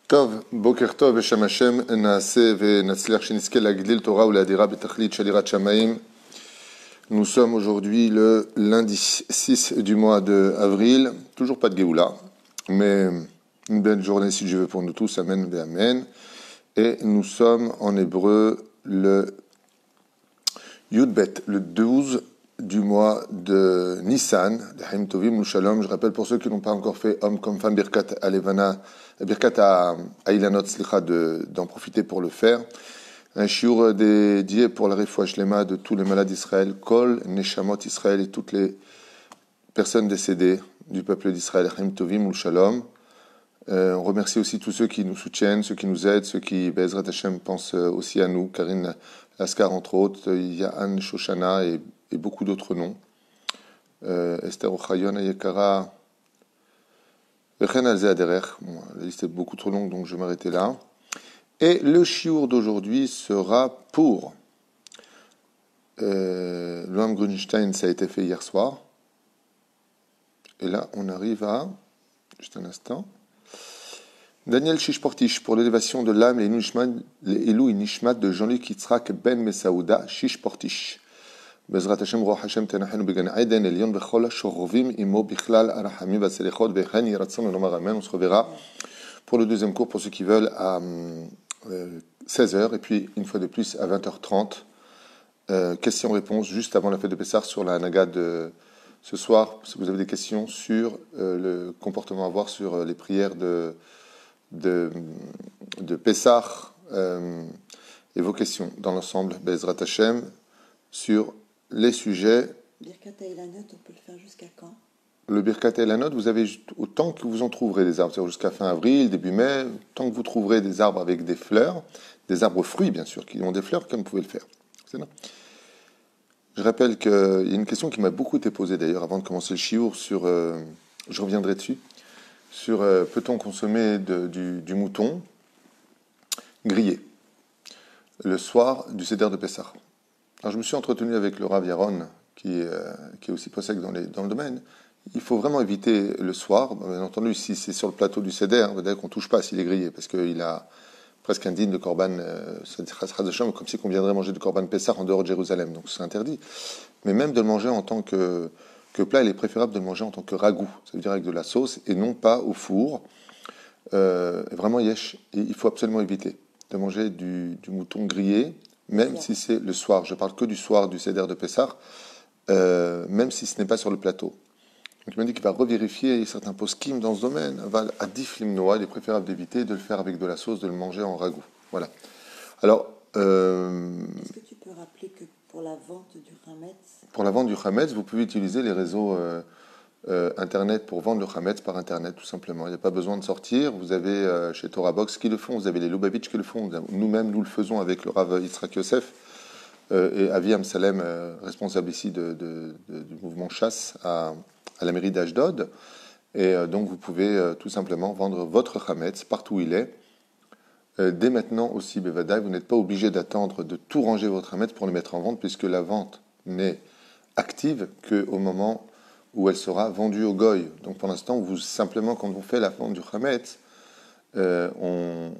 טוב, בוקר טוב, בשם השם, נעשה ונצליח שנזכה להגדיל תורה ולהדירה בתכלית של יראת שמיים. Nous sommes aujourd'hui le lundi 6 du mois d'avril, toujours pas de Géoula, mais une belle journée si Dieu veut pour nous tous, amen et amen. Et nous sommes en hébreu le Yudbet, le 12 du mois de Nissan, de Haim Tovim ou Shalom. Je rappelle pour ceux qui n'ont pas encore fait homme comme femme Birkat à Levana, Birkat à Ilanot, d'en profiter pour le faire. Un shiur dédié pour la refoua shlema de tous les malades d'Israël, Kol, Neshamot Israël et toutes les personnes décédées du peuple d'Israël, Haim Tovim ou Shalom. On remercie aussi tous ceux qui nous soutiennent, ceux qui nous aident, ceux qui, Bezrat Hashem, pensent aussi à nous, Karine Laskar entre autres, il y a Anne Shoshana et beaucoup d'autres noms. Esther Ochayon, Ayekara, Rechen Alze Aderech. Bon, la liste est beaucoup trop longue, donc je vais m'arrêter là. Et le shiur d'aujourd'hui sera pour Noam Grunstein, ça a été fait hier soir. Et là, on arrive à, juste un instant, Daniel Shishportish, pour l'élévation de l'âme, les Elou Nishmat de Jean-Luc Yitzhak Ben Mesaouda Shishportish. בעזרת השם רוח השם תנחנו בגן עדן עליון בכל השוכבים עמו בכלל הרחמים והצליחות וכן יהי רצון לומר אמן. On se reverra pour le deuxième cours pour ceux qui veulent à 16h et puis une fois de plus à 20h30 questions-réponses juste avant la fête de Pessah sur la Hanaga de ce soir. Si vous avez des questions sur le comportement à avoir sur les prières de Pessah et vos questions dans l'ensemble Bezrat Hashem sur les sujets. Birkat Eilanot, on peut le faire jusqu'à quand? Le Birkat Eilanot, vous avez autant que vous en trouverez des arbres, c'est-à-dire jusqu'à fin avril, début mai, tant que vous trouverez des arbres avec des fleurs, des arbres fruits bien sûr, qui ont des fleurs, comme vous pouvez le faire. C'est bon. Je rappelle qu'il y a une question qui m'a beaucoup été posée d'ailleurs avant de commencer le shiur sur, je reviendrai dessus, sur peut-on consommer du mouton grillé le soir du Seder de Pessah. Alors, je me suis entretenu avec le Rav Yaron, qui est aussi possède dans le domaine. Il faut vraiment éviter le soir. Bien entendu, si c'est sur le plateau du Seder, on va dire qu'on ne touche pas s'il est grillé, parce qu'il a presque indigne de Korban, comme si on viendrait manger du Korban Pessah en dehors de Jérusalem. Donc c'est interdit. Mais même de le manger en tant que plat, il est préférable de le manger en tant que ragoût, ça veut dire avec de la sauce, et non pas au four. Vraiment, yesh, il faut absolument éviter de manger du mouton grillé, même si c'est le soir. Je parle que du soir du Seder de Pessah, même si ce n'est pas sur le plateau. Donc il m'a dit qu'il va revérifier certains poskim dans ce domaine. Adif limnoa, il est préférable d'éviter de le faire avec de la sauce, de le manger en ragoût. Voilà. Alors, est-ce que tu peux rappeler que pour la vente du Hametz, pour la vente du Hametz, vous pouvez utiliser les réseaux Internet pour vendre le Hametz par Internet, tout simplement. Il n'y a pas besoin de sortir. Vous avez chez Torah Box qui le font, vous avez les Lubavitch qui le font. Nous-mêmes, nous le faisons avec le Rav Yitzhak Yosef et Avi Amsalem, responsable ici du mouvement chasse à la mairie d'Ashdod. Et donc, vous pouvez tout simplement vendre votre Hametz partout où il est. Dès maintenant aussi, Bevadaï, vous n'êtes pas obligé d'attendre de tout ranger votre Hametz pour le mettre en vente, puisque la vente n'est active qu'au moment où elle sera vendue au goy. Donc pour l'instant, simplement, quand on fait la vente du Hametz, on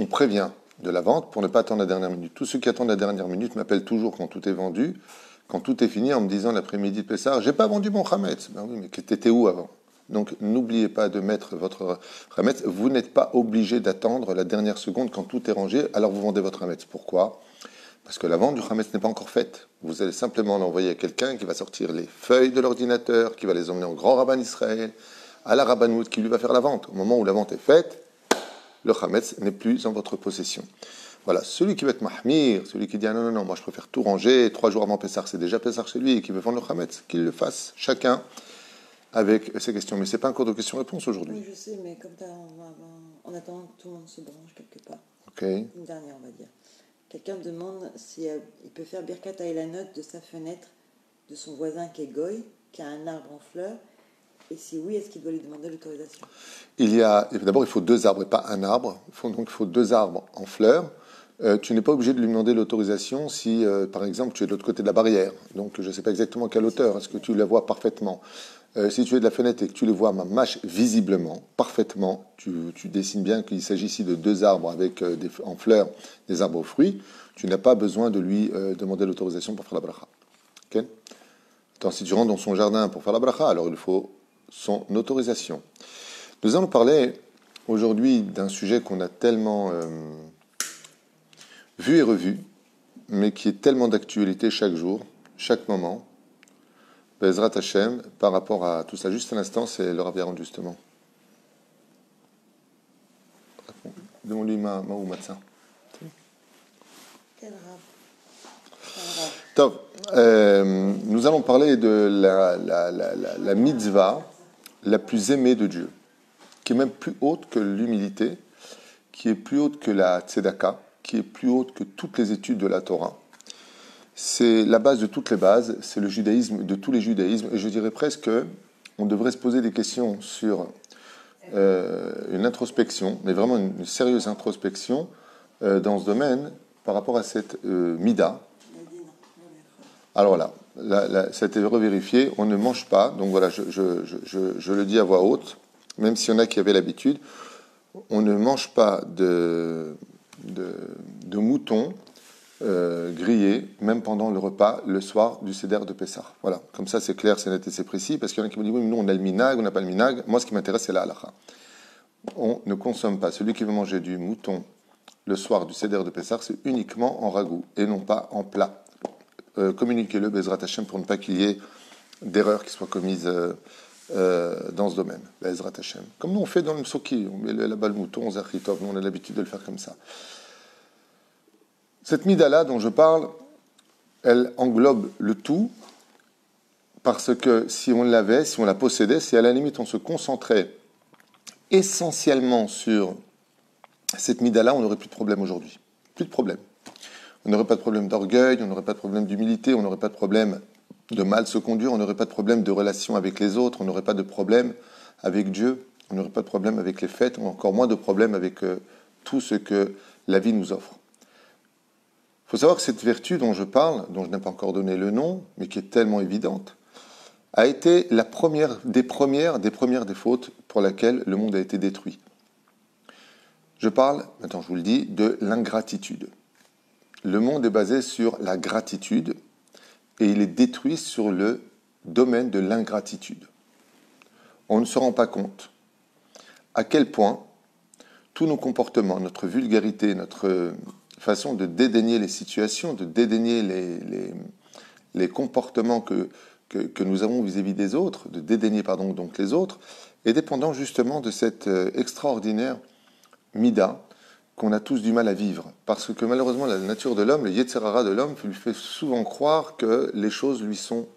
prévient de la vente pour ne pas attendre la dernière minute. Tous ceux qui attendent la dernière minute m'appellent toujours quand tout est vendu, quand tout est fini, en me disant l'après-midi de Pessah, j'ai pas vendu mon Hametz. Ben oui, mais t'étais où avant? Donc n'oubliez pas de mettre votre Hametz. Vous n'êtes pas obligé d'attendre la dernière seconde quand tout est rangé, alors vous vendez votre Hametz. Pourquoi? Parce que la vente du Hametz n'est pas encore faite. Vous allez simplement l'envoyer à quelqu'un qui va sortir les feuilles de l'ordinateur, qui va les emmener au grand rabbin d'Israël, à la rabbanoute, qui lui va faire la vente. Au moment où la vente est faite, le Hametz n'est plus en votre possession. Voilà, celui qui va être mahmir, celui qui dit ah non, moi je préfère tout ranger, 3 jours avant Pessah, c'est déjà Pessah chez lui, et qui veut vendre le Hametz, qu'il le fasse, chacun avec ses questions. Mais ce n'est pas un cours de questions-réponses aujourd'hui. Oui, je sais, mais comme en attendant que tout le monde se branche quelque part. Ok. Une dernière, on va dire. Quelqu'un demande si il peut faire Birkat Eilanot de sa fenêtre de son voisin qui est goy, qui a un arbre en fleurs, et si oui, est-ce qu'il doit lui demander l'autorisation? D'abord, il faut 2 arbres et pas un arbre. Il faut 2 arbres en fleurs. tu n'es pas obligé de lui demander l'autorisation si, par exemple, tu es de l'autre côté de la barrière. Donc, je ne sais pas exactement à quelle hauteur. Est-ce que tu la vois parfaitement? Si tu es de la fenêtre et que tu les vois mâche visiblement, parfaitement, tu dessines bien qu'il s'agit ici de deux arbres avec en fleurs des arbres aux fruits, tu n'as pas besoin de lui demander l'autorisation pour faire la bracha. Okay? Tant si tu rentres dans son jardin pour faire la bracha, alors il faut son autorisation. Nous allons parler aujourd'hui d'un sujet qu'on a tellement vu et revu, mais qui est tellement d'actualité chaque jour, chaque moment. Bezrat Hashem, par rapport à tout ça. Juste à l'instant, c'est le Rav Yaron, justement. Demande-lui Maou Matza. Quel Rav? Top. Nous allons parler de la mitzvah la plus aimée de Dieu, qui est même plus haute que l'humilité, qui est plus haute que la tzedaka, qui est plus haute que toutes les études de la Torah. C'est la base de toutes les bases, c'est le judaïsme de tous les judaïsmes, et je dirais presque qu'on devrait se poser des questions sur une introspection, mais vraiment une sérieuse introspection dans ce domaine par rapport à cette mida. Alors là, ça a été revérifié, on ne mange pas, donc voilà, je le dis à voix haute, même s'il y en a qui avaient l'habitude, on ne mange pas de mouton grillé, même pendant le repas, le soir du Seder de Pessah. Voilà, comme ça c'est clair, c'est net et c'est précis, parce qu'il y en a qui me disent, oui, mais nous on a le minag, on n'a pas le minag. Moi ce qui m'intéresse c'est la halakha. On ne consomme pas, celui qui veut manger du mouton le soir du Seder de Pessah, c'est uniquement en ragoût, et non pas en plat. Communiquez-le, Bezrat Hashem, pour ne pas qu'il y ait d'erreurs qui soient commises dans ce domaine, Bezrat Hashem. Comme nous on fait dans le Soki, on met là-bas le mouton, Zachritov, nous on a l'habitude de le faire comme ça. Cette mida-là dont je parle, elle englobe le tout, parce que si on l'avait, si on la possédait, si à la limite on se concentrait essentiellement sur cette mida-là, on n'aurait plus de problème aujourd'hui. Plus de problème. On n'aurait pas de problème d'orgueil, on n'aurait pas de problème d'humilité, on n'aurait pas de problème de mal se conduire, on n'aurait pas de problème de relation avec les autres, on n'aurait pas de problème avec Dieu, on n'aurait pas de problème avec les fêtes, ou encore moins de problème avec tout ce que la vie nous offre. Il faut savoir que cette vertu dont je parle, dont je n'ai pas encore donné le nom, mais qui est tellement évidente, a été la première des fautes pour laquelle le monde a été détruit. Je parle, maintenant je vous le dis, de l'ingratitude. Le monde est basé sur la gratitude et il est détruit sur le domaine de l'ingratitude. On ne se rend pas compte à quel point tous nos comportements, notre vulgarité, notre façon de dédaigner les situations, de dédaigner les comportements que nous avons vis-à-vis des autres, de dédaigner donc les autres, est dépendant justement de cette extraordinaire mida qu'on a tous du mal à vivre. Parce que malheureusement, la nature de l'homme, le Yetzer Hara de l'homme, lui fait souvent croire que les choses lui sont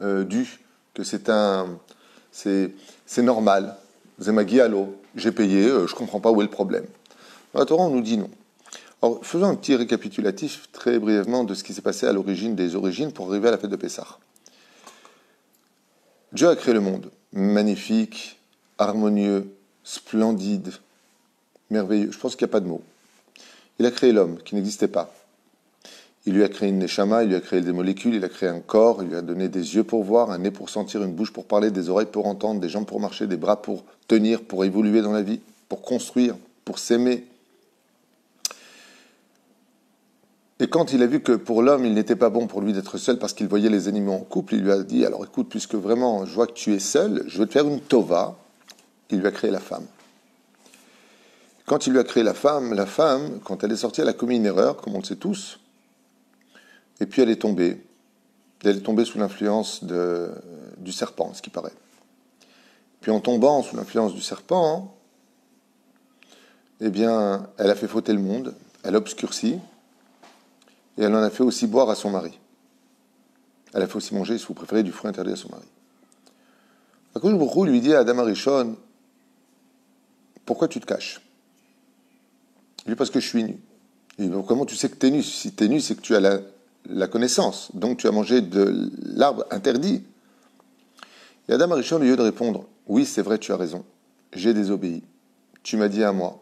dues, que c'est normal. Zemagialo, j'ai payé, je ne comprends pas où est le problème. Dans la Torah, on nous dit non. Alors, faisons un petit récapitulatif très brièvement de ce qui s'est passé à l'origine des origines pour arriver à la fête de Pessah. Dieu a créé le monde, magnifique, harmonieux, splendide, merveilleux. Je pense qu'il n'y a pas de mots. Il a créé l'homme qui n'existait pas. Il lui a créé une neshama, il lui a créé des molécules, il a créé un corps, il lui a donné des yeux pour voir, un nez pour sentir, une bouche pour parler, des oreilles pour entendre, des jambes pour marcher, des bras pour tenir, pour évoluer dans la vie, pour construire, pour s'aimer. Et quand il a vu que pour l'homme, il n'était pas bon pour lui d'être seul parce qu'il voyait les animaux en couple, il lui a dit, alors écoute, puisque vraiment je vois que tu es seul, je vais te faire une tova. Il lui a créé la femme. Quand il lui a créé la femme, quand elle est sortie, elle a commis une erreur, comme on le sait tous, et puis elle est tombée. Elle est tombée sous l'influence du serpent, ce qui paraît. Puis en tombant sous l'influence du serpent, eh bien, elle a fait fauter le monde, elle a obscurci, et elle en a fait aussi boire à son mari. Elle a fait aussi manger, si vous préférez, du fruit interdit à son mari. Akadosh Baruch Hu lui dit à Adam Arishon, pourquoi tu te caches? Il dit, parce que je suis nu. Il dit, comment tu sais que tu es nu? Si tu es nu, c'est que tu as la connaissance. Donc tu as mangé de l'arbre interdit. Et Adam Arishon, au lieu de répondre, oui, c'est vrai, tu as raison. J'ai désobéi. Tu m'as dit à moi.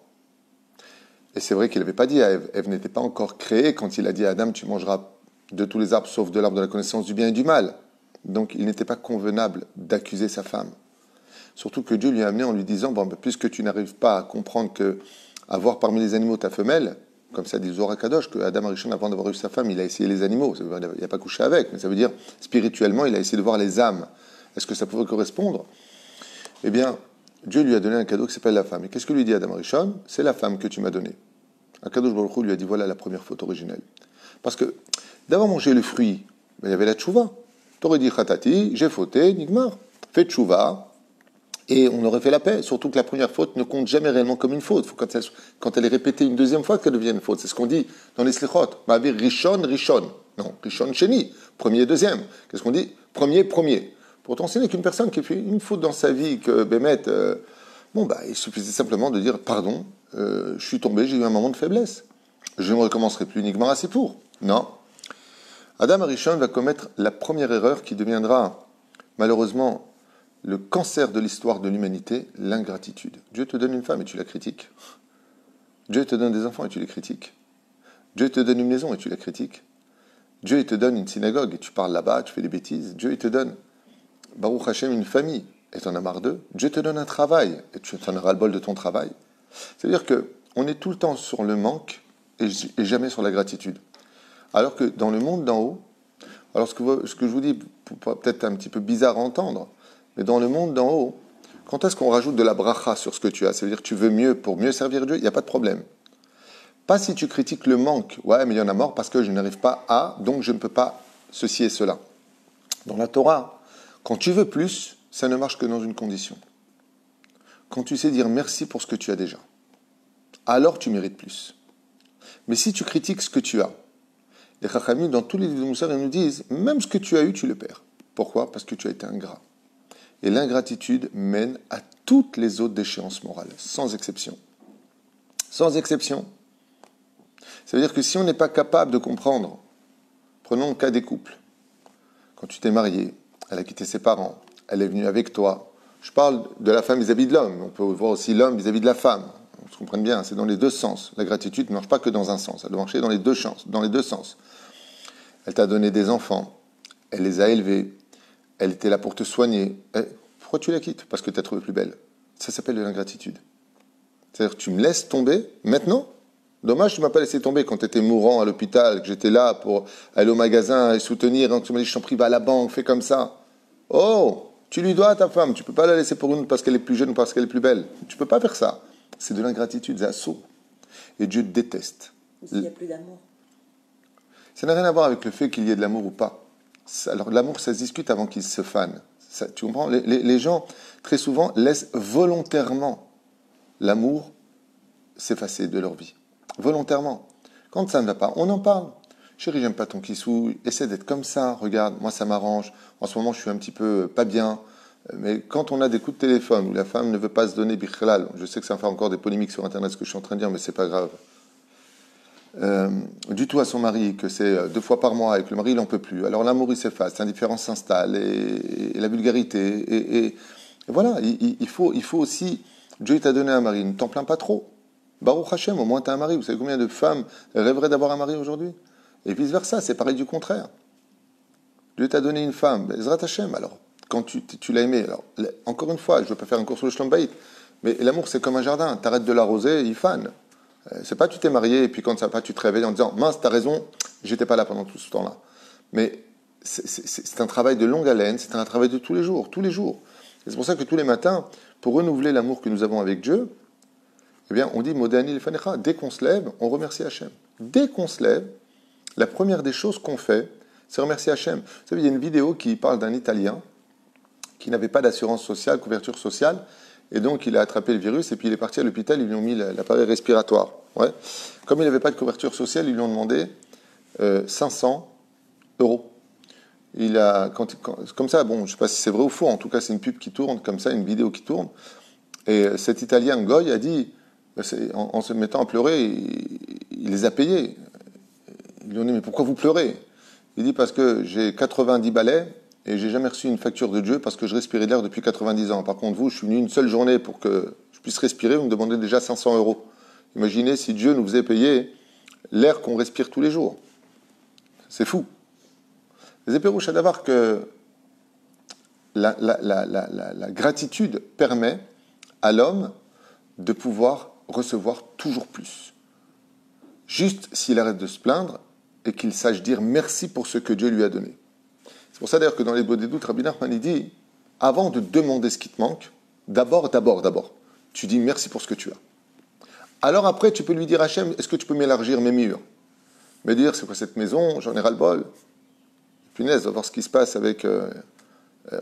Et c'est vrai qu'il n'avait pas dit à Ève. Ève n'était pas encore créée quand il a dit à Adam, tu mangeras de tous les arbres sauf de l'arbre de la connaissance du bien et du mal. Donc il n'était pas convenable d'accuser sa femme. Surtout que Dieu lui a amené en lui disant, bon, puisque tu n'arrives pas à comprendre que avoir parmi les animaux ta femelle, comme ça dit Zohar Kadosh, que Adam Arishon, avant d'avoir eu sa femme, il a essayé les animaux. Il n'a pas couché avec, mais ça veut dire, spirituellement, il a essayé de voir les âmes. Est-ce que ça pouvait correspondre? Eh bien, Dieu lui a donné un cadeau qui s'appelle la femme. Et qu'est-ce que lui dit Adam Arishon? C'est la femme que tu m'as donnée. Akadosh Baruch Hu lui a dit, voilà la première faute originelle. Parce que d'avoir mangé le fruit, il y avait la tchouva. Tu aurais dit, khatati, j'ai fauté, nigmar. Fais tchouva, et on aurait fait la paix. Surtout que la première faute ne compte jamais réellement comme une faute. Il faut quand elle est répétée une deuxième fois qu'elle devienne une faute. C'est ce qu'on dit dans les slichot. Ma'avir rishon, rishon. Non, rishon, sheni. Premier et deuxième. Qu'est-ce qu'on dit? Premier, premier. Pourtant, ce n'est qu'une personne qui fait une faute dans sa vie, que Bémet, il suffisait simplement de dire, pardon, je suis tombé, j'ai eu un moment de faiblesse. Je ne recommencerai plus uniquement à pour. Non. Adam Arishon va commettre la première erreur qui deviendra, malheureusement, le cancer de l'histoire de l'humanité, l'ingratitude. Dieu te donne une femme et tu la critiques. Dieu te donne des enfants et tu les critiques. Dieu te donne une maison et tu la critiques. Dieu te donne une synagogue et tu parles là-bas, tu fais des bêtises. Dieu te donne, Baruch Hashem, une famille et tu en as marre d'eux. Dieu te donne un travail et tu en auras le bol de ton travail. C'est-à-dire qu'on est tout le temps sur le manque et jamais sur la gratitude. Alors que dans le monde d'en haut, alors ce que je vous dis, peut-être un petit peu bizarre à entendre, mais dans le monde d'en haut, quand est-ce qu'on rajoute de la bracha sur ce que tu as? Ça veut dire que tu veux mieux pour mieux servir Dieu, il n'y a pas de problème. Pas si tu critiques le manque. Ouais, mais il y en a mort parce que je n'arrive pas à, donc je ne peux pas ceci et cela. Dans la Torah, quand tu veux plus, ça ne marche que dans une condition. Quand tu sais dire merci pour ce que tu as déjà, alors tu mérites plus. Mais si tu critiques ce que tu as, les Chachamim, dans tous les livres de Moussar, ils nous disent, même ce que tu as eu, tu le perds. Pourquoi? Parce que tu as été ingrat. Et l'ingratitude mène à toutes les autres déchéances morales, sans exception. Sans exception. Ça veut dire que si on n'est pas capable de comprendre, prenons le cas des couples. Quand tu t'es marié, elle a quitté ses parents, elle est venue avec toi. Je parle de la femme vis-à-vis de l'homme. On peut voir aussi l'homme vis-à-vis de la femme. On se comprenne bien, c'est dans les deux sens. La gratitude ne marche pas que dans un sens, elle doit marcher dans les deux sens. Elle t'a donné des enfants, elle les a élevés, elle était là pour te soigner. Pourquoi tu la quittes? Parce que tu as trouvé plus belle. Ça s'appelle de l'ingratitude. C'est-à-dire que tu me laisses tomber maintenant. Dommage, tu ne m'as pas laissé tomber quand tu étais mourant à l'hôpital, que j'étais là pour aller au magasin et soutenir. Donc tu m'as dit, je t'en prie, va à la banque, fais comme ça. Oh, tu lui dois à ta femme. Tu ne peux pas la laisser pour une parce qu'elle est plus jeune ou parce qu'elle est plus belle. Tu ne peux pas faire ça. C'est de l'ingratitude, c'est assaut. Et Dieu déteste. S'il n'y a plus d'amour. Ça n'a rien à voir avec le fait qu'il y ait de l'amour ou pas. Alors l'amour, ça se discute avant qu'il se fane. Ça, tu comprends? Les gens, très souvent, laissent volontairement l'amour s'effacer de leur vie. Volontairement. Quand ça ne va pas, on en parle. Chérie, j'aime pas ton kissou, essaie d'être comme ça, regarde, moi ça m'arrange. En ce moment, je suis un petit peu pas bien. Mais quand on a des coups de téléphone où la femme ne veut pas se donner bichlal, je sais que ça fait encore des polémiques sur Internet, ce que je suis en train de dire, mais c'est pas grave. Du tout à son mari, que c'est 2 fois par mois et que le mari il n'en peut plus. Alors l'amour il s'efface, l'indifférence s'installe et la vulgarité. Et voilà, il faut aussi, Dieu t'a donné un mari, ne t'en plains pas trop. Baruch Hashem, au moins tu as un mari. Vous savez combien de femmes rêveraient d'avoir un mari aujourd'hui? Et vice versa, c'est pareil du contraire. Dieu t'a donné une femme, Ezrat Hashem, alors quand tu l'as aimée, alors encore une fois, je ne veux pas faire un cours sur le Shlom Bayit, mais l'amour c'est comme un jardin, t'arrêtes de l'arroser, il fane. C'est pas tu t'es marié et puis quand ça va pas, tu te réveilles en disant mince, t'as raison, j'étais pas là pendant tout ce temps-là. Mais c'est un travail de longue haleine, c'est un travail de tous les jours, tous les jours. Et c'est pour ça que tous les matins, pour renouveler l'amour que nous avons avec Dieu, eh bien, on dit Modani Lefanecha. Dès qu'on se lève, on remercie Hachem. Dès qu'on se lève, la première des choses qu'on fait, c'est remercier Hachem. Vous savez, il y a une vidéo qui parle d'un Italien qui n'avait pas d'assurance sociale, couverture sociale. Et donc, il a attrapé le virus et puis il est parti à l'hôpital, ils lui ont mis l'appareil respiratoire. Ouais. Comme il n'avait pas de couverture sociale, ils lui ont demandé 500 euros. Il a, comme ça, bon, je ne sais pas si c'est vrai ou faux, en tout cas, c'est une pub qui tourne, comme ça, une vidéo qui tourne. Et cet Italien, Goy, a dit, en se mettant à pleurer, il les a payés. Ils lui ont dit, mais pourquoi vous pleurez? Il dit, parce que j'ai 90 balais, et j'ai jamais reçu une facture de Dieu parce que je respirais de l'air depuis 90 ans. Par contre, vous, je suis venu une seule journée pour que je puisse respirer, vous me demandez déjà 500 euros. Imaginez si Dieu nous faisait payer l'air qu'on respire tous les jours. C'est fou. Les épérouches à d'avoir que la gratitude permet à l'homme de pouvoir recevoir toujours plus. Juste s'il arrête de se plaindre et qu'il sache dire merci pour ce que Dieu lui a donné. C'est pour ça d'ailleurs que dans les Baux des doutes, Rabbi Nachman il dit, avant de demander ce qui te manque, d'abord, tu dis merci pour ce que tu as. Alors après, tu peux lui dire Hachem, est-ce que tu peux m'élargir mes murs? Me dire, c'est quoi cette maison? J'en ai ras-le-bol. Punaise, va voir ce qui se passe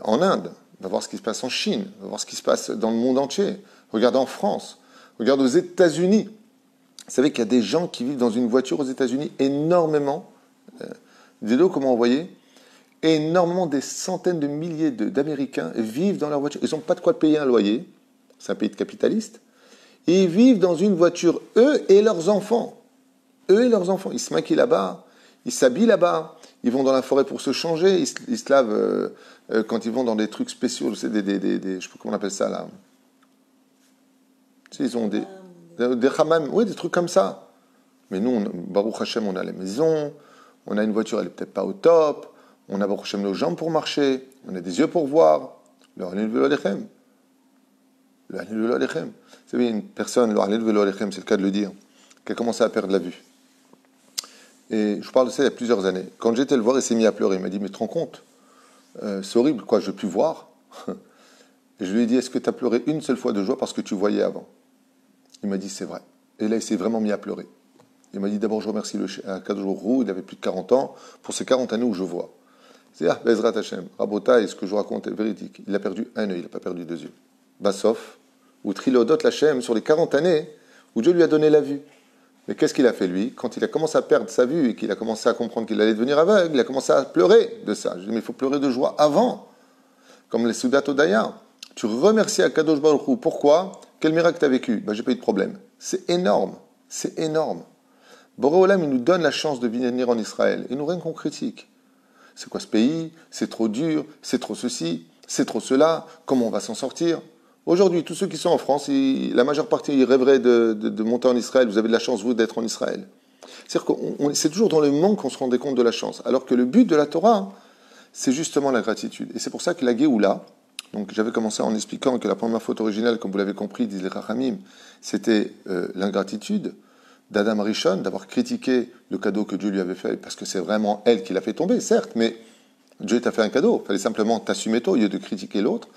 en Inde, va voir ce qui se passe en Chine, va voir ce qui se passe dans le monde entier. Regarde en France, regarde aux États-Unis. Vous savez qu'il y a des gens qui vivent dans une voiture aux États-Unis énormément. Dis-le comment vous voyez. Énormément, des centaines de milliers d'Américains vivent dans leur voiture. Ils n'ont pas de quoi payer un loyer. C'est un pays de capitalistes. Ils vivent dans une voiture, eux et leurs enfants. Eux et leurs enfants. Ils se maquillent là-bas, ils s'habillent là-bas, ils vont dans la forêt pour se changer, ils se lavent quand ils vont dans des trucs spéciaux. Je sais, je sais pas comment on appelle ça là. Tu sais, ils ont des hammams, oui, des trucs comme ça. Mais nous, Baruch Hashem, on a la maison, on a une voiture, elle n'est peut-être pas au top. On a Baruch Hashem nos jambes pour marcher, on a des yeux pour voir. Le Halil Velo Alechem. Le Halil Velo Alechem. Vous savez, une personne, le Halil Velo Alechem, c'est le cas de le dire, qui a commencé à perdre la vue. Et je vous parle de ça il y a plusieurs années. Quand j'étais le voir, il s'est mis à pleurer. Il m'a dit, mais tu te rends compte, c'est horrible, quoi, je ne veux plus voir. Et je lui ai dit, est-ce que tu as pleuré une seule fois de joie parce que tu voyais avant? Il m'a dit, c'est vrai. Et là, il s'est vraiment mis à pleurer. Il m'a dit, d'abord, je remercie le Kadosh Baruch Hu, il avait plus de 40 ans, pour ces 40 années où je vois. C'est Bezrat Hashem, Rabotai, ce que je raconte est véridique. Il a perdu un œil, il n'a pas perdu 2 yeux. Bassof, ou Trilodot Lachem, sur les 40 années où Dieu lui a donné la vue. Mais qu'est-ce qu'il a fait lui? Quand il a commencé à perdre sa vue et qu'il a commencé à comprendre qu'il allait devenir aveugle, il a commencé à pleurer de ça. Je dis, mais il faut pleurer de joie avant. Comme les Soudat Odaya. Tu remercies à Kadosh Baruch Hu. Pourquoi? Quel miracle tu as vécu? J'ai pas eu de problème. C'est énorme. C'est énorme. Boré Olam, il nous donne la chance de venir en Israël. Et nous, rien qu'on critique. C'est quoi ce pays? C'est trop dur, c'est trop ceci, c'est trop cela, comment on va s'en sortir? Aujourd'hui, tous ceux qui sont en France, la majeure partie, ils rêveraient de monter en Israël. Vous avez de la chance, vous, d'être en Israël. C'est-à-dire que c'est toujours dans le manque qu'on se rendait compte de la chance. Alors que le but de la Torah, c'est justement la gratitude. Et c'est pour ça que la Géoula, donc j'avais commencé en expliquant que la première faute originelle, comme vous l'avez compris, disent les Rachamim, c'était l'ingratitude d'Adam Rishon, d'avoir critiqué le cadeau que Dieu lui avait fait, parce que c'est vraiment elle qui l'a fait tomber, certes, mais Dieu t'a fait un cadeau, il fallait simplement t'assumer toi au lieu de critiquer l'autre.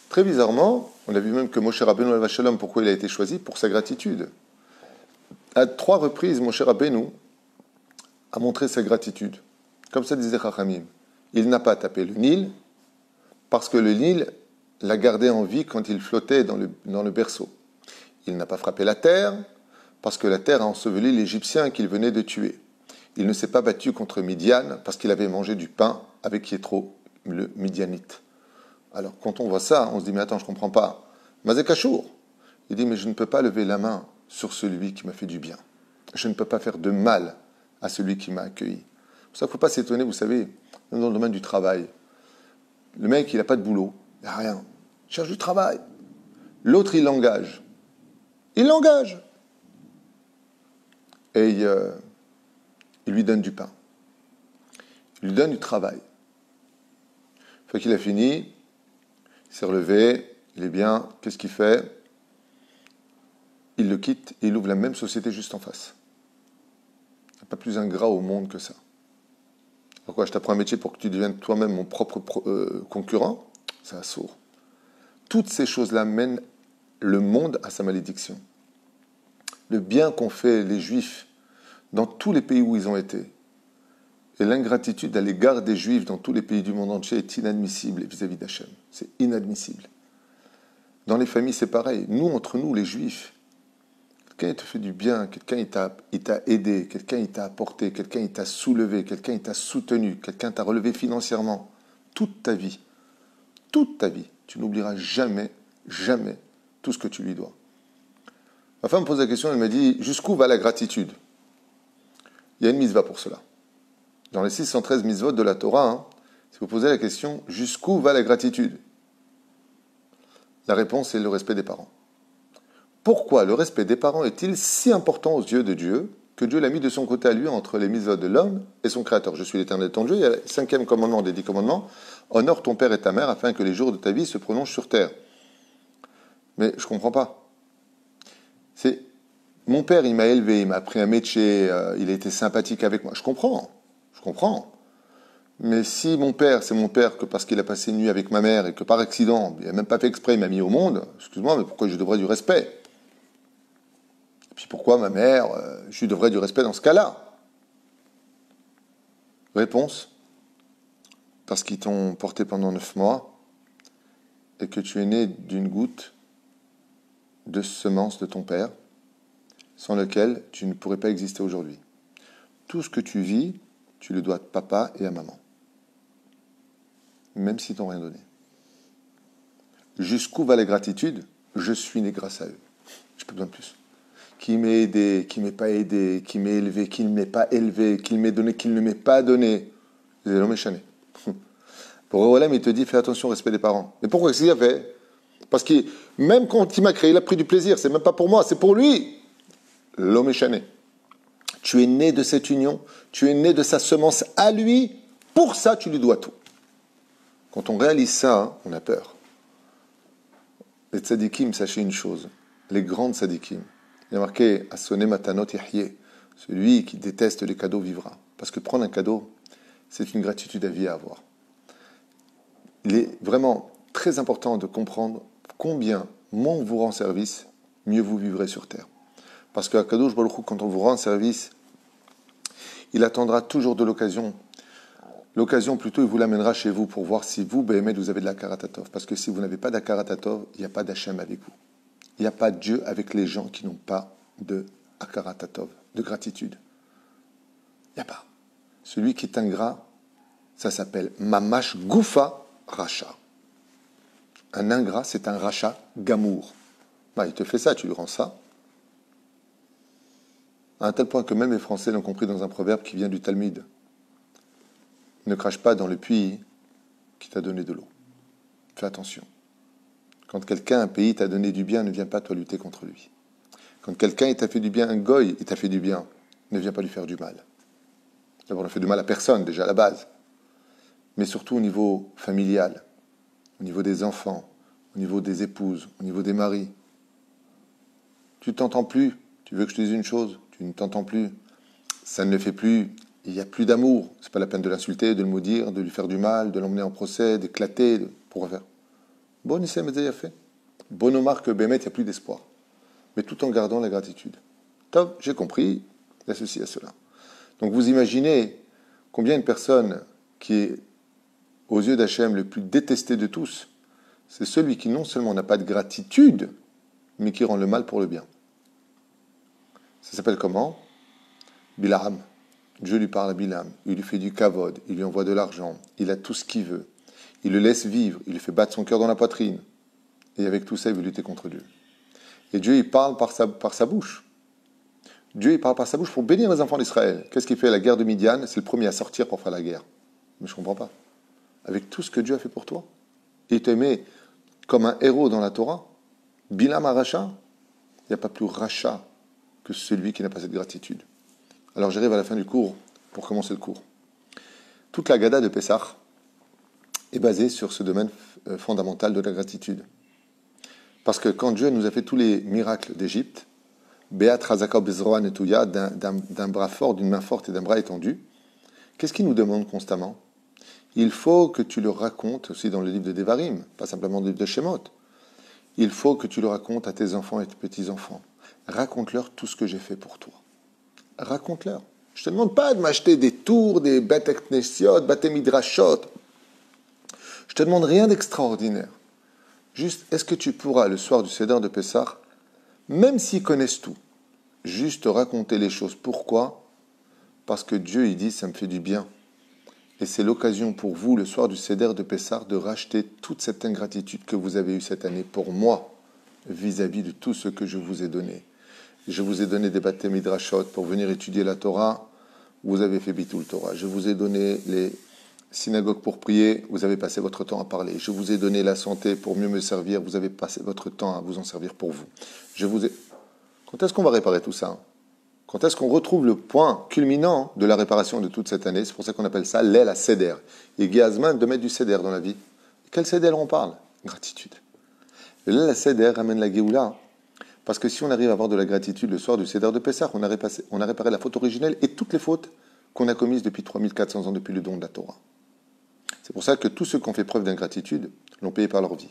Très bizarrement, on a vu même que Moshe Rabbeinu al Shalom, pourquoi il a été choisi? Pour sa gratitude. À 3 reprises, Moshe Rabbeinu a montré sa gratitude. Comme ça disait Chachamim. Il n'a pas tapé le Nil, parce que le Nil l'a gardé en vie quand il flottait dans le berceau. Il n'a pas frappé la terre, parce que la terre a enseveli l'Égyptien qu'il venait de tuer. Il ne s'est pas battu contre Midian, parce qu'il avait mangé du pain avec Yétro, le Midianite. Alors, quand on voit ça, on se dit, mais attends, je ne comprends pas. Mazekachour. Il dit, mais je ne peux pas lever la main sur celui qui m'a fait du bien. Je ne peux pas faire de mal à celui qui m'a accueilli. Pour ça, il ne faut pas s'étonner, vous savez, même dans le domaine du travail. Le mec, il n'a pas de boulot, il n'a rien. Il cherche du travail. L'autre, il l'engage. Il l'engage. Et il lui donne du pain. Il lui donne du travail. Une fois qu'il a fini, il s'est relevé, il est bien, qu'est-ce qu'il fait? Il le quitte et il ouvre la même société juste en face. Il n'y a pas plus ingrat au monde que ça. Pourquoi? Je t'apprends un métier pour que tu deviennes toi-même mon propre concurrent? C'est assourd. Toutes ces choses-là mènent le monde à sa malédiction. Le bien qu'ont fait les Juifs dans tous les pays où ils ont été, et l'ingratitude à l'égard des Juifs dans tous les pays du monde entier est inadmissible vis-à-vis d'Hachem. C'est inadmissible. Dans les familles, c'est pareil. Nous, entre nous, les Juifs, quelqu'un te fait du bien, quelqu'un il t'a aidé, quelqu'un il t'a apporté, quelqu'un il t'a soulevé, quelqu'un il t'a soutenu, quelqu'un t'a relevé financièrement. Toute ta vie, tu n'oublieras jamais, jamais tout ce que tu lui dois. Ma femme me pose la question, elle m'a dit, jusqu'où va la gratitude? Il y a une mitzvah pour cela. Dans les 613 mitzvot de la Torah, si vous posez la question, jusqu'où va la gratitude? La réponse est le respect des parents. Pourquoi le respect des parents est-il si important aux yeux de Dieu que Dieu l'a mis de son côté à lui entre les mitzvot de l'homme et son Créateur? Je suis l'Éternel ton Dieu. Il y a le 5e commandement des 10 commandements. Honore ton père et ta mère afin que les jours de ta vie se prononcent sur terre. Mais je ne comprends pas. Mon père, il m'a élevé, il m'a appris un métier, il a été sympathique avec moi. Je comprends. Mais si mon père, c'est mon père que parce qu'il a passé une nuit avec ma mère et que par accident, il n'a même pas fait exprès, il m'a mis au monde, excuse-moi, mais pourquoi je devrais du respect? Et puis pourquoi ma mère, je lui devrais du respect dans ce cas-là? Réponse, parce qu'ils t'ont porté pendant 9 mois et que tu es né d'une goutte de semence de ton père, sans lequel tu ne pourrais pas exister aujourd'hui. Tout ce que tu vis, tu le dois à papa et à maman. Même s'ils t'ont rien donné. Jusqu'où va la gratitude? Je suis né grâce à eux. Je n'ai pas besoin de plus. Qui m'ait aidé, qui ne m'ait pas aidé, qui m'ait élevé, qui ne m'ait pas élevé, qui m'ait donné, qui ne m'ait pas donné. Vous allez m'échaner. Pour Olam, il te dit, fais attention au respect des parents. Mais pourquoi? Qu'est-ce qu'il a fait? Parce que même quand il m'a créé, il a pris du plaisir. C'est même pas pour moi, c'est pour lui. L'homme échané. Tu es né de cette union, tu es né de sa semence à lui, pour ça tu lui dois tout. Quand on réalise ça, on a peur. Les tzadikim, sachez une chose, les grandes tzadikim, il y a marqué « Asone matanot yahye », celui qui déteste les cadeaux vivra. Parce que prendre un cadeau, c'est une gratitude à vie à avoir. Il est vraiment très important de comprendre combien moins on vous rend service, mieux vous vivrez sur terre. Parce qu'à Kadosh Baruch Hu, quand on vous rend service, il attendra toujours de l'occasion. L'occasion, plutôt, il vous l'amènera chez vous pour voir si vous, Béhémet, vous avez de la Karatatov. Parce que si vous n'avez pas de Karatatov, il n'y a pas d'Hachem avec vous. Il n'y a pas de Dieu avec les gens qui n'ont pas de Karatatov, de gratitude. Il n'y a pas. Celui qui est ingrat, ça s'appelle Mamash Goufa Racha. Un ingrat, c'est un Racha Gamour. Bah, il te fait ça, tu lui rends ça. À un tel point que même les Français l'ont compris dans un proverbe qui vient du Talmud. Ne crache pas dans le puits qui t'a donné de l'eau. Fais attention. Quand quelqu'un, un pays t'a donné du bien, ne viens pas toi lutter contre lui. Quand quelqu'un t'a fait du bien, un goy, il t'a fait du bien, ne viens pas lui faire du mal. D'abord, on ne fait du mal à personne, déjà à la base. Mais surtout au niveau familial, au niveau des enfants, au niveau des épouses, au niveau des maris. Tu ne t'entends plus. Tu veux que je te dise une chose? Tu ne t'entends plus. Ça ne le fait plus. Il n'y a plus d'amour. Ce n'est pas la peine de l'insulter, de le maudire, de lui faire du mal, de l'emmener en procès, d'éclater. Pourquoi faire? Bon, il a fait. Bonne remarque que Bémet, il n'y a plus d'espoir. Mais tout en gardant la gratitude. Top, j'ai compris. Il y a ceci, il y a cela. Donc vous imaginez combien une personne qui est aux yeux d'Hachem le plus détesté de tous, c'est celui qui non seulement n'a pas de gratitude, mais qui rend le mal pour le bien. Ça s'appelle comment? Bilam. Dieu lui parle à Bilam. Il lui fait du kavod, il lui envoie de l'argent, il a tout ce qu'il veut. Il le laisse vivre, il lui fait battre son cœur dans la poitrine. Et avec tout ça, il veut lutter contre Dieu. Et Dieu, il parle par sa bouche. Dieu, il parle par sa bouche pour bénir les enfants d'Israël. Qu'est-ce qu'il fait? La guerre de Midian, c'est le premier à sortir pour faire la guerre. Mais je ne comprends pas. Avec tout ce que Dieu a fait pour toi, il t'a aimé comme un héros dans la Torah. Bilam a Racha, il n'y a pas plus Racha que celui qui n'a pas cette gratitude. Alors j'arrive à la fin du cours, pour commencer le cours. Toute la Gada de Pessah est basée sur ce domaine fondamental de la gratitude. Parce que quand Dieu nous a fait tous les miracles d'Égypte, Beat Razaka Bezroa Netouya, d'un bras fort, d'une main forte et d'un bras étendu, qu'est-ce qu'il nous demande constamment? Il faut que tu le racontes aussi dans le livre de Devarim, pas simplement dans le livre de Shemot. Il faut que tu le racontes à tes enfants et tes petits-enfants. Raconte-leur tout ce que j'ai fait pour toi. Raconte-leur. Je ne te demande pas de m'acheter des tours, des Bate Knesiot, Bate Midrashot. Je te demande rien d'extraordinaire. Juste, est-ce que tu pourras, le soir du Seder de Pessah, même s'ils connaissent tout, juste raconter les choses. Pourquoi? Parce que Dieu, il dit, ça me fait du bien. Et c'est l'occasion pour vous, le soir du Seder de Pessah, de racheter toute cette ingratitude que vous avez eue cette année pour moi, vis-à-vis de tout ce que je vous ai donné. Je vous ai donné des Bate Midrashot pour venir étudier la Torah. Vous avez fait Bitul Torah. Je vous ai donné les synagogue pour prier, vous avez passé votre temps à parler. Je vous ai donné la santé pour mieux me servir, vous avez passé votre temps à vous en servir pour vous. Je vous ai... Quand est-ce qu'on va réparer tout ça? Quand est-ce qu'on retrouve le point culminant de la réparation de toute cette année? C'est pour ça qu'on appelle ça l'aile à Seder. Et Gazman de mettre du Seder dans la vie. Quel Seder on parle? Gratitude. L'aile à Seder ramène la Géoula. Parce que si on arrive à avoir de la gratitude le soir du Seder de Pessah, on a réparé la faute originelle et toutes les fautes qu'on a commises depuis 3400 ans, depuis le don de la Torah. C'est pour ça que tous ceux qui ont fait preuve d'ingratitude l'ont payé par leur vie.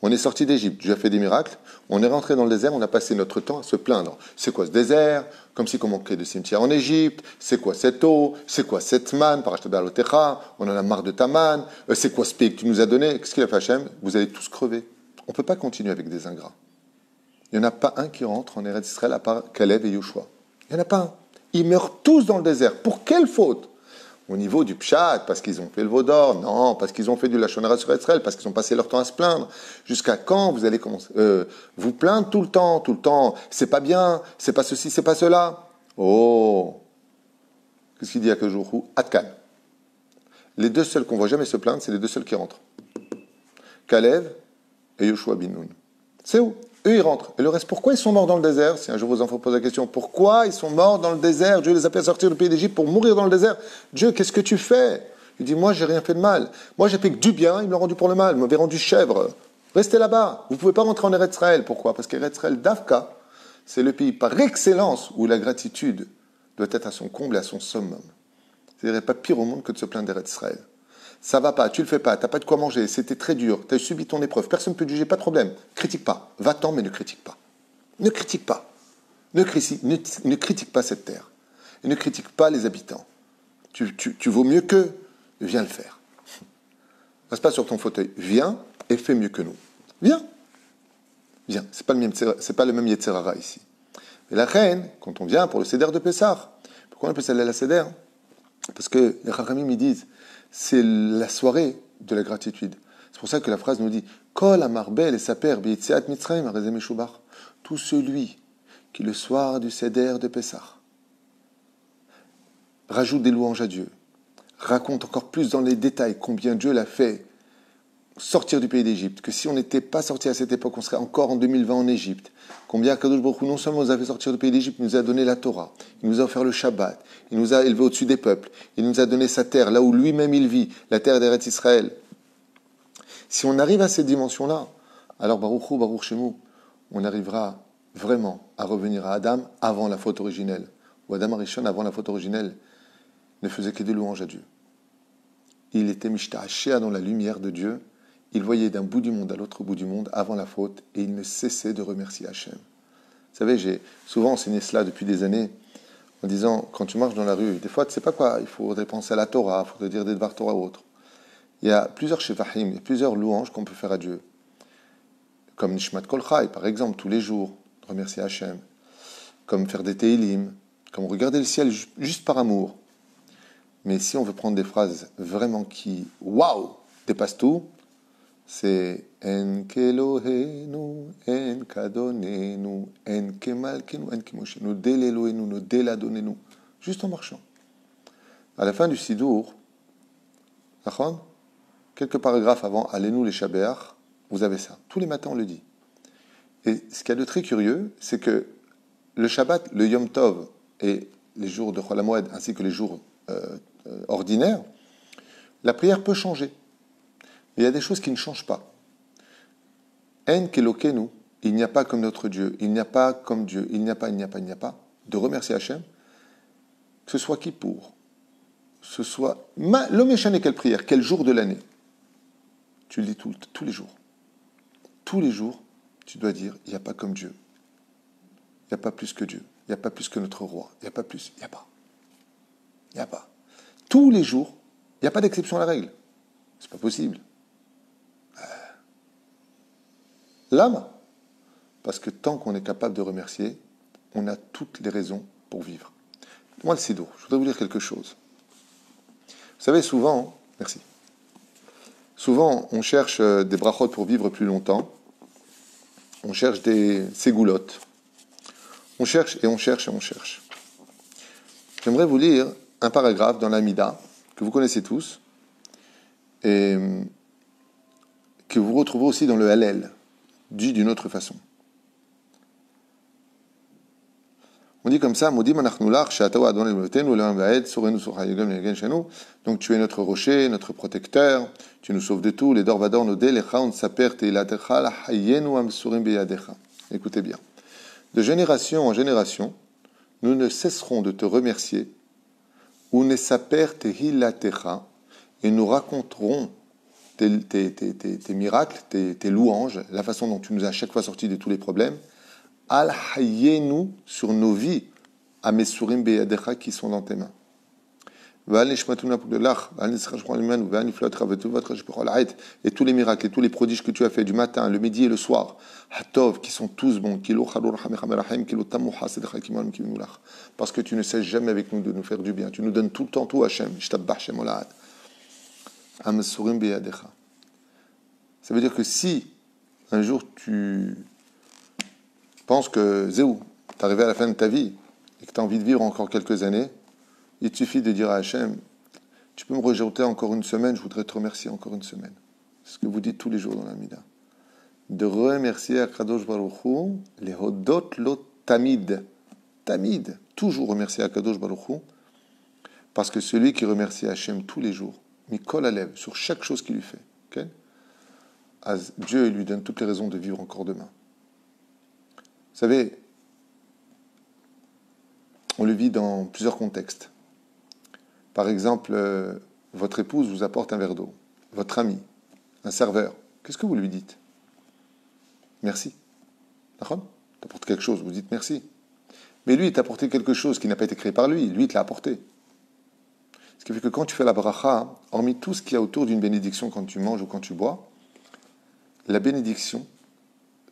On est sorti d'Égypte, Dieu a fait des miracles, on est rentré dans le désert, on a passé notre temps à se plaindre. C'est quoi ce désert? Comme si on manquait de cimetières en Égypte. C'est quoi cette eau? C'est quoi cette manne? On en a marre de ta manne. C'est quoi ce pays que tu nous as donné? Qu'est-ce qu'il a fait Hachem? Vous allez tous crever. On ne peut pas continuer avec des ingrats. Il n'y en a pas un qui rentre en Eretz Israël à part Caleb et Yoshua. Il n'y en a pas un. Ils meurent tous dans le désert. Pour quelle faute? Au niveau du pshat, parce qu'ils ont fait le veau d'or, non, parce qu'ils ont fait du lachon hara sur Israël, parce qu'ils ont passé leur temps à se plaindre. Jusqu'à quand vous allez commencer vous plaindre tout le temps, c'est pas bien, c'est pas ceci, c'est pas cela. Oh, qu'est-ce qu'il dit à Kajourou? Atkan. Les deux seuls qu'on voit jamais se plaindre, c'est les deux seuls qui rentrent. Caleb et Yoshua bin Nun. C'est où? Eux, ils rentrent. Et le reste, pourquoi ils sont morts dans le désert? Si un jour vos enfants posent la question, pourquoi ils sont morts dans le désert? Dieu les a fait sortir du pays d'Égypte pour mourir dans le désert. Dieu, qu'est-ce que tu fais? Il dit, moi, j'ai rien fait de mal. Moi, j'ai fait que du bien, ils me l'ont rendu pour le mal. Ils m'avaient rendu chèvre. Restez là-bas. Vous ne pouvez pas rentrer en Eretz Israël. Pourquoi? Parce qu'Eretz Israël, Davka, c'est le pays par excellence où la gratitude doit être à son comble et à son summum. C'est-à-dire, il n'y a pas pire au monde que de se plaindre d'Eretz Israël. Ça va pas, tu le fais pas, t'as pas de quoi manger, c'était très dur, tu as subi ton épreuve, personne ne peut te juger, pas de problème. Critique pas, va-t'en, mais ne critique pas. Ne critique pas. Ne critique pas cette terre. Et ne critique pas les habitants. Tu vaux mieux qu'eux, viens le faire. Reste pas sur ton fauteuil, viens et fais mieux que nous. Viens. Viens, c'est pas le même Yetzer Hara ici. Et la reine, quand on vient pour le Seder de Pessah, pourquoi on appelle ça la Seder? Parce que les Chachamim ils disent, c'est la soirée de la gratitude. C'est pour ça que la phrase nous dit Kol amarbel et saper b'yitziat mitzrayim arezeh meshubach. Tout celui qui le soir du Seder de Pessah rajoute des louanges à Dieu, raconte encore plus dans les détails combien Dieu l'a fait sortir du pays d'Égypte, que si on n'était pas sorti à cette époque, on serait encore en 2020 en Égypte. Combien Kadosh Baruch Hu non seulement nous a fait sortir du pays d'Égypte, il nous a donné la Torah, il nous a offert le Shabbat, il nous a élevés au-dessus des peuples, il nous a donné sa terre, là où lui-même il vit, la terre d'Eretz Israël. Si on arrive à cette dimension-là, alors Baruch Hu, Baruch Shemu, on arrivera vraiment à revenir à Adam avant la faute originelle. Ou Adam Arishon, avant la faute originelle, ne faisait que des louanges à Dieu. Il était mishta'ashea dans la lumière de Dieu. Il voyait d'un bout du monde à l'autre bout du monde avant la faute et il ne cessait de remercier Hachem. Vous savez, j'ai souvent enseigné cela depuis des années en disant, quand tu marches dans la rue, des fois tu ne sais pas quoi, il faut penser à la Torah, il faut te dire des Dvar Torah ou autre. Il y a plusieurs shevachim, il y a plusieurs louanges qu'on peut faire à Dieu. Comme Nishmat Kol Chai, par exemple, tous les jours, remercier Hachem. Comme faire des Teilim, comme regarder le ciel juste par amour. Mais si on veut prendre des phrases vraiment qui, waouh, dépassent tout, c'est En kelohenu, en kadonenu, en kemalkenu, en kemoshenu, del Elohenu, del Adonenu. Juste en marchant. À la fin du Sidour, quelques paragraphes avant, Allez-nous les Shabéach, vous avez ça. Tous les matins, on le dit. Et ce qu'il y a de très curieux, c'est que le Shabbat, le Yom Tov et les jours de Chol HaMoed, ainsi que les jours ordinaires, la prière peut changer. Il y a des choses qui ne changent pas. En kelokenu, il n'y a pas comme notre Dieu, il n'y a pas comme Dieu, il n'y a pas, de remercier Hachem, que ce soit Kippour, ce soit l'homme échané, quelle prière, quel jour de l'année. Tu le dis tous les jours. Tous les jours, tu dois dire, il n'y a pas comme Dieu. Il n'y a pas plus que Dieu. Il n'y a pas plus que notre roi. Il n'y a pas plus. Il n'y a pas. Il n'y a pas. Tous les jours, il n'y a pas d'exception à la règle. C'est pas possible. L'âme, parce que tant qu'on est capable de remercier, on a toutes les raisons pour vivre. Moi, le Sidour, je voudrais vous dire quelque chose. Vous savez, souvent, merci. Souvent, on cherche des brachot pour vivre plus longtemps. On cherche des ségoulottes. On cherche et on cherche et on cherche. J'aimerais vous lire un paragraphe dans l'Amida, que vous connaissez tous, et que vous retrouvez aussi dans le Hallel, dit d'une autre façon. On dit comme ça, donc tu es notre rocher, notre protecteur, tu nous sauves de tout, les dorvador nodé, lecha on saper teilatecha, la hayenu amsurim beyadecha. Écoutez bien. De génération en génération, nous ne cesserons de te remercier, ou ne saper tehilatecha, et nous raconterons tes miracles, tes louanges, la façon dont tu nous as à chaque fois sortis de tous les problèmes, al hayenu sur nos vies, amesurim beyadecha qui sont dans tes mains. Et tous les miracles et tous les prodiges que tu as fait du matin, le midi et le soir, Hatov, qui sont tous bons, parce que tu ne cesses jamais avec nous de nous faire du bien. Tu nous donnes tout le temps tout, Hachem. Ça veut dire que si un jour tu penses que Zéou, tu es arrivé à la fin de ta vie et que tu as envie de vivre encore quelques années, il te suffit de dire à Hachem, tu peux me rejeter encore une semaine, je voudrais te remercier encore une semaine. C'est ce que vous dites tous les jours dans la Mida. De remercier Akadosh Baruch Hu, les hodot lo tamid. Tamid, toujours remercier Akadosh Baruch Hu, parce que celui qui remercie Hachem tous les jours, Mikol Alev, sur chaque chose qu'il lui fait, okay? Dieu lui donne toutes les raisons de vivre encore demain. Vous savez, on le vit dans plusieurs contextes. Par exemple, votre épouse vous apporte un verre d'eau, votre ami, un serveur. Qu'est-ce que vous lui dites? Merci. D'accord? T'apporte quelque chose, vous dites merci. Mais lui, il t'a apporté quelque chose qui n'a pas été créé par lui. Lui, il te l'a apporté. Ce qui fait que quand tu fais la bracha, hormis tout ce qu'il y a autour d'une bénédiction quand tu manges ou quand tu bois, la bénédiction,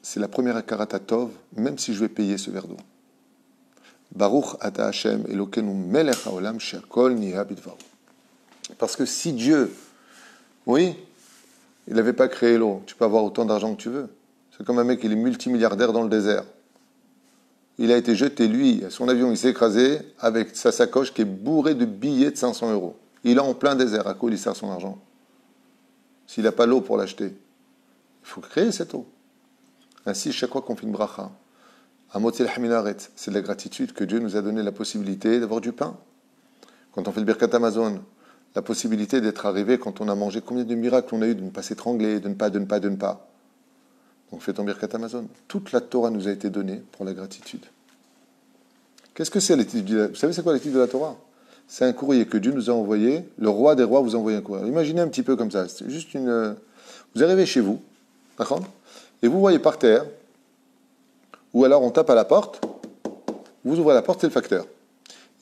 c'est la première akarat tov, même si je vais payer ce verre d'eau. Baruch ata Hashem Elokeinu melech haolam she'akol niha bidvaru. Parce que si Dieu, oui, il n'avait pas créé l'eau, tu peux avoir autant d'argent que tu veux. C'est comme un mec, il est multimilliardaire dans le désert. Il a été jeté, lui, son avion, il s'est écrasé avec sa sacoche qui est bourrée de billets de 500 €. Il est en plein désert. À quoi il sert son argent? S'il n'a pas l'eau pour l'acheter, il faut créer cette eau. Ainsi, chaque fois qu'on fait une bracha, c'est de la gratitude que Dieu nous a donné la possibilité d'avoir du pain. Quand on fait le Birkat Amazon, la possibilité d'être arrivé quand on a mangé, combien de miracles on a eu de ne pas s'étrangler, de ne pas. Donc fais ton Birkat Amazon. Toute la Torah nous a été donnée pour la gratitude. Qu'est-ce que c'est l'étude? Vous savez c'est quoi l'étude de la Torah? C'est un courrier que Dieu nous a envoyé. Le roi des rois vous a envoyé un courrier. Imaginez un petit peu comme ça. C'est juste une... Vous arrivez chez vous, d'accord? Et vous voyez par terre, ou alors on tape à la porte, vous ouvrez la porte, c'est le facteur.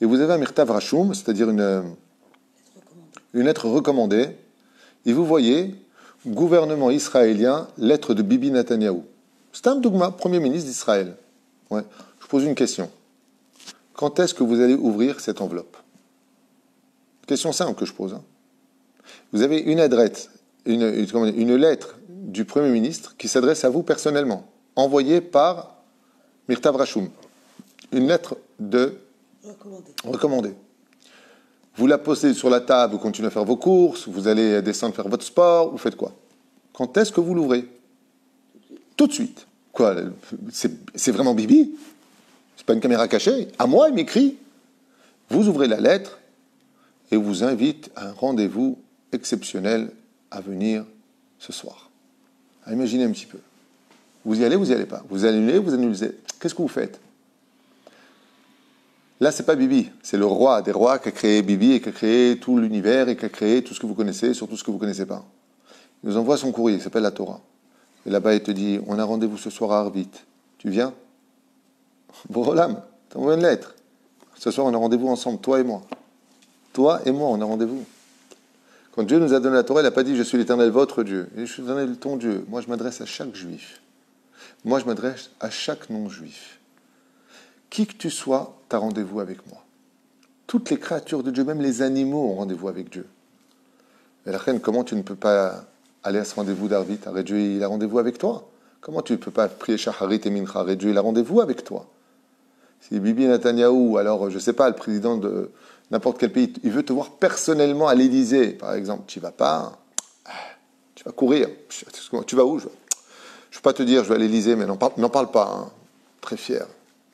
Et vous avez un mirtav rashum, c'est-à-dire une lettre recommandée, et vous voyez gouvernement israélien, lettre de Bibi Netanyahou. C'est un dougma, premier ministre d'Israël. Ouais. Je pose une question. Quand est-ce que vous allez ouvrir cette enveloppe? Question simple que je pose. Hein. Vous avez une adresse, une lettre du Premier ministre qui s'adresse à vous personnellement, envoyée par Mirtav Rashum. Une lettre de recommandée. Vous la posez sur la table, vous continuez à faire vos courses, vous allez descendre faire votre sport, vous faites quoi? Quand est-ce que vous l'ouvrez? Tout de suite. Quoi? C'est vraiment Bibi? C'est pas une caméra cachée? À moi, il m'écrit. Vous ouvrez la lettre et vous invite à un rendez-vous exceptionnel à venir ce soir. Imaginez un petit peu. Vous y allez, vous n'y allez pas. Vous annulez, vous annulez. Qu'est-ce que vous faites? Là, c'est pas Bibi, c'est le roi des rois qui a créé Bibi et qui a créé tout l'univers et qui a créé tout ce que vous connaissez, surtout ce que vous ne connaissez pas. Il nous envoie son courrier, il s'appelle la Torah. Et là-bas, il te dit, on a rendez-vous ce soir à Arvit. Tu viens? Borolam, t'envoies une lettre. Ce soir, on a rendez-vous ensemble, toi et moi. Toi et moi, on a rendez-vous. Quand Dieu nous a donné la Torah, il n'a pas dit, je suis l'Éternel, votre Dieu. Et je suis l'Éternel, ton Dieu. Moi, je m'adresse à chaque juif. Moi, je m'adresse à chaque non-juif. Qui que tu sois, tu as rendez-vous avec moi. Toutes les créatures de Dieu, même les animaux, ont rendez-vous avec Dieu. Et la reine, comment tu ne peux pas aller à ce rendez-vous d'Arvit? Dieu, il a rendez-vous avec toi. Comment tu ne peux pas prier Shacharit et Mincha? Dieu, il a rendez-vous avec toi. Si Bibi Netanyahou, alors, je ne sais pas, le président de n'importe quel pays, il veut te voir personnellement à l'Élysée, par exemple, tu n'y vas pas. Tu vas courir. Tu vas où? Je ne peux pas te dire, je vais à l'Élysée, mais n'en parle pas. Hein. Très fier.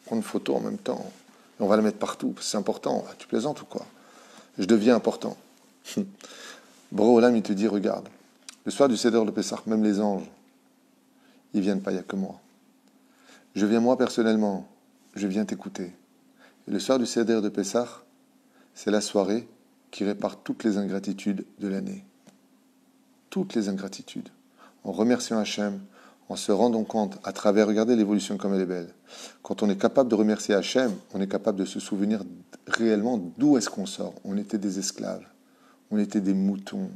Prendre une photo en même temps. Et on va la mettre partout, parce que c'est important. Tu plaisantes ou quoi? Je deviens important. Bro Olam, il te dit, regarde, le soir du Seder de Pessah, même les anges, ils viennent pas, il n'y a que moi. Je viens moi personnellement, je viens t'écouter. Et le soir du Seder de Pessah, c'est la soirée qui répare toutes les ingratitudes de l'année. Toutes les ingratitudes. En remerciant Hachem, en se rendant compte à travers, regardez l'évolution comme elle est belle. Quand on est capable de remercier Hachem, on est capable de se souvenir réellement d'où est-ce qu'on sort. On était des esclaves, on était des moutons,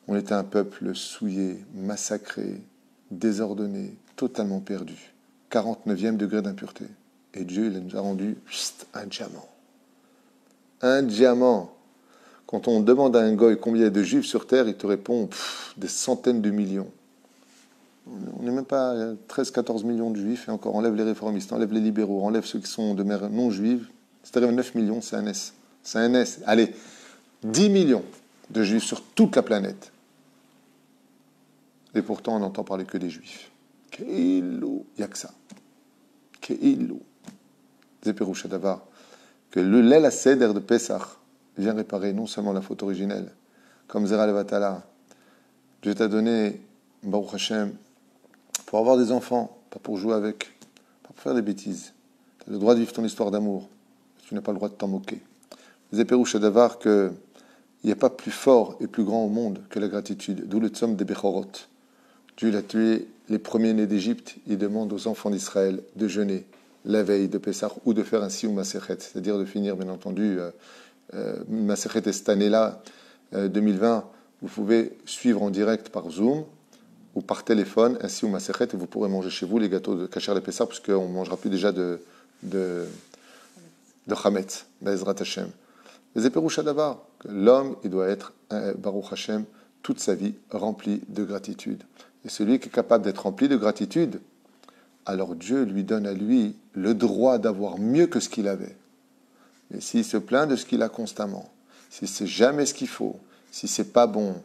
on était un peuple souillé, massacré, désordonné, totalement perdu. 49e degré d'impureté. Et Dieu, il nous a rendu un diamant. Un diamant. Quand on demande à un goy combien il y a de juifs sur terre, il te répond des centaines de millions. On n'est même pas à 13-14 millions de juifs, et encore, enlève les réformistes, enlève les libéraux, enlève ceux qui sont de mère non juive. C'est-à-dire 9 millions, c'est un S. C'est un S. Allez, 10 millions de juifs sur toute la planète. Et pourtant, on n'entend parler que des juifs. Keilou, il n'y a que ça. Keilou. Zeperoucha Davar. Que le Leil HaSeder de Pessah vient réparer non seulement la faute originelle, comme Zera Levatala. Dieu t'a donné, Baruch Hashem, pour avoir des enfants, pas pour jouer avec, pas pour faire des bêtises. Tu as le droit de vivre ton histoire d'amour. Tu n'as pas le droit de t'en moquer. Zeperoucha Davar, qu'il n'y a pas plus fort et plus grand au monde que la gratitude. D'où le Tzom des Bechorot. Dieu il a tué les premiers-nés d'Égypte. Il demande aux enfants d'Israël de jeûner la veille de Pessah ou de faire un Siyum Masechet, c'est-à-dire de finir, bien entendu, Masechet est cette année-là, 2020. Vous pouvez suivre en direct par Zoom ou par téléphone un Siyum Masechet et vous pourrez manger chez vous les gâteaux de Kasher de Pessah, puisqu'on ne mangera plus déjà de Chametz, Be'ezrat Hashem. Les Éperoucha Davar, que l'homme, il doit être, Baruch Hashem, toute sa vie rempli de gratitude. Et celui qui est capable d'être rempli de gratitude, alors Dieu lui donne à lui le droit d'avoir mieux que ce qu'il avait. Mais s'il se plaint de ce qu'il a constamment, si c'est jamais ce qu'il faut, si c'est pas bon,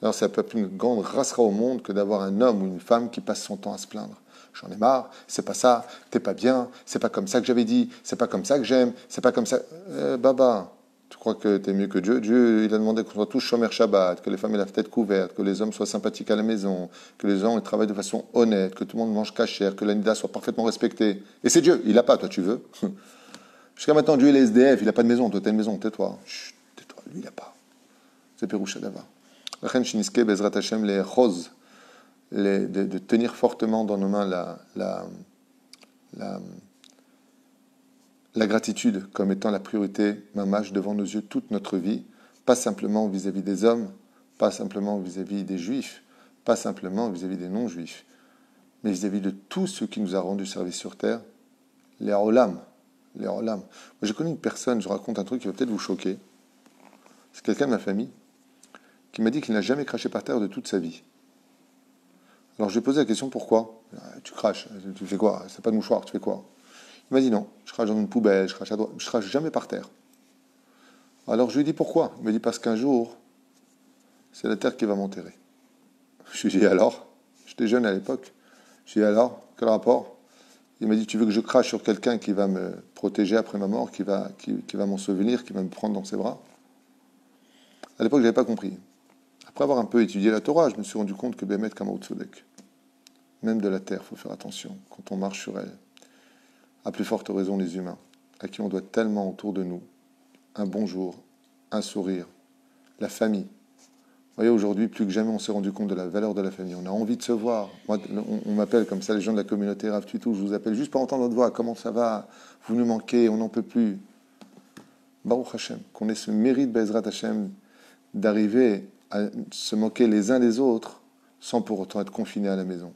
alors c'est pas plus une grande rassera au monde que d'avoir un homme ou une femme qui passe son temps à se plaindre. J'en ai marre, c'est pas ça, t'es pas bien, c'est pas comme ça que j'avais dit, c'est pas comme ça que j'aime, c'est pas comme ça. Baba, tu crois que t'es mieux que Dieu? Dieu, il a demandé qu'on soit tous Shomer Shabbat, que les femmes aient la tête couverte, que les hommes soient sympathiques à la maison, que les hommes travaillent de façon honnête, que tout le monde mange cachère, que la nida soit parfaitement respectée. Et c'est Dieu, il n'a pas, toi tu veux. Jusqu'à maintenant, Dieu il est SDF, il n'a pas de maison, toi t'as une maison, tais-toi. Chut, tais-toi, lui il n'a pas. C'est Péroucha Dava. De tenir fortement dans nos mains la gratitude comme étant la priorité, mamash, devant nos yeux toute notre vie, pas simplement vis-à-vis des hommes, pas simplement vis-à-vis des juifs, pas simplement vis-à-vis des non-juifs, mais vis-à-vis de tous ceux qui nous a rendu service sur terre, les olam. Les olam. Moi, j'ai connu une personne, je raconte un truc qui va peut-être vous choquer. C'est quelqu'un de ma famille qui m'a dit qu'il n'a jamais craché par terre de toute sa vie. Alors je lui ai posé la question, pourquoi? Tu craches, tu fais quoi? C'est pas de mouchoir, tu fais quoi? Il m'a dit non, je crache dans une poubelle, je crache à droite, je crache jamais par terre. Alors je lui ai dit pourquoi? Il m'a dit parce qu'un jour, c'est la terre qui va m'enterrer. Je lui ai dit alors? J'étais jeune à l'époque. Je lui ai dit alors? Quel rapport? Il m'a dit tu veux que je crache sur quelqu'un qui va me protéger après ma mort, qui va m'ensevelir, qui va me prendre dans ses bras? À l'époque, je n'avais pas compris. Après avoir un peu étudié la Torah, je me suis rendu compte que Bémet Kamaout Sodek, même de la terre, il faut faire attention quand on marche sur elle. À plus forte raison les humains, à qui on doit tellement autour de nous un bonjour, un sourire, la famille. Vous voyez, aujourd'hui, plus que jamais, on s'est rendu compte de la valeur de la famille. On a envie de se voir. Moi, on m'appelle comme ça, les gens de la communauté Rav Tuitou, je vous appelle juste pour entendre votre voix. Comment ça va? Vous nous manquez, on n'en peut plus. Baruch Hashem, qu'on ait ce mérite, Bezrat Hashem, d'arriver à se moquer les uns des autres sans pour autant être confinés à la maison.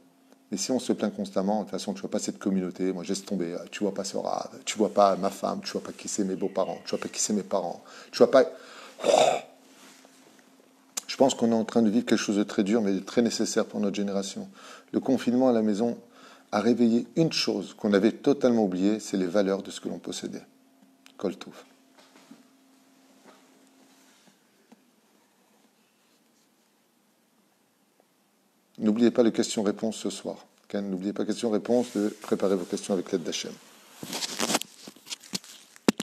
Mais si on se plaint constamment, de toute façon, tu ne vois pas cette communauté, moi, laisse tomber, tu ne vois pas ce rave, tu ne vois pas ma femme, tu ne vois pas qui c'est mes beaux-parents, tu ne vois pas qui c'est mes parents, tu ne vois pas... Je pense qu'on est en train de vivre quelque chose de très dur, mais de très nécessaire pour notre génération. Le confinement à la maison a réveillé une chose qu'on avait totalement oubliée, c'est les valeurs de ce que l'on possédait. Kol Tov. N'oubliez pas les questions-réponses ce soir. N'oubliez pas questions-réponses, de préparer vos questions avec l'aide d'Hachem.